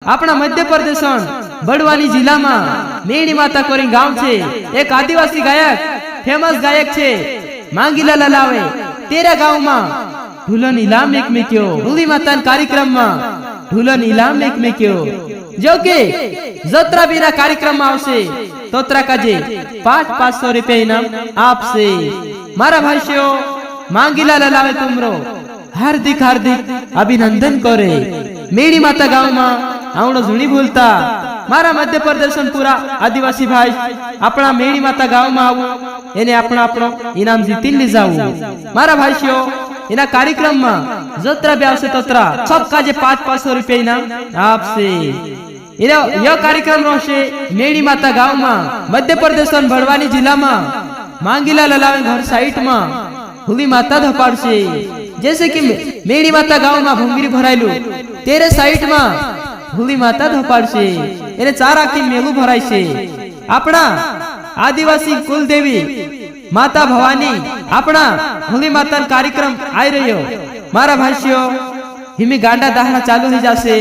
अपना मध्य प्रदेश बड़वानी जिला में मेणी माता कोरी गांव छे। एक आदिवासी गायक फेमस गायक छे मांगीलाल लावे तेरा गांव में ढूलो नीलाम एक में क्यों होली माता कार्यक्रम में ढूलो नीलाम एक में क्यों जो के जत्रा बिना कार्यक्रम में आवशे तोत्रा काजे 500 रुपया इनाम आपसे। मारा भाइयों मांगीलाल लावे तुमरो हार्दिक हार्दिक अभिनंदन करे। मेणी माता गांव में आवणो जुनी भूलता मारा मध्य प्रदेश पूरा आदिवासी भाई अपना मेणी माता गांव में आवो एने अपना अपनो इनाम जीती ली जाऊ। मारा भाइयों इना कार्यक्रम में जत्रा भी आवशे तोत्रा सबका जे 500 रुपया इनाम आपसे। यह कार्यक्रम रहशे मेणी माता गांव में मध्य प्रदेश बड़वानी जिला में मांगीलाल लावे घर साइट में होली माता धपाड़शे। जैसे कि मेणी माता गांव में भंगीरी भरायलू तेरे साइट में होली माता धपाड़शे एने 4 आखी मेलू भरायशे। अपना आदिवासी कुलदेवी माता भवानी अपना होली माता कार्यक्रम आई रह्यो। मारा भाइयों हिमी गांडा दाहड़ा चालू हो जाशे।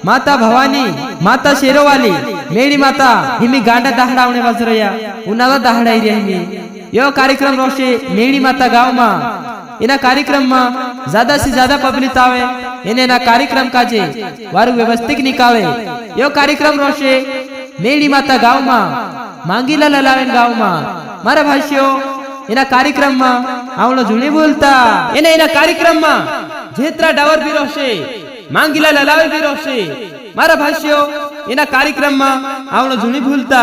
माता भवानी माता शेरोवाली मेणी माता हिमी गांडा दाहड़ावणे वज रह्या उनाला दाहड़ाई रह्या हिमी। यो कार्यक्रम रोशे मेणी माता गांव में एना कार्यक्रम में ज्यादा से ज्यादा पब्लिक आवे एने ना कार्यक्रम काजे वारु व्यवस्थित निकाले। यो कार्यक्रम रोशे मेणी माता गांव में मांगीलाल लावे गांव में। मारा भाइयों एना कार्यक्रम में आवणो जुनी बोलता एने एना कार्यक्रम में जेत्रा डावर भी रोशे मांगीलाल लावे भी रोशे। मारा भाइयों एना कार्यक्रम में आवणो जुनी भूलता।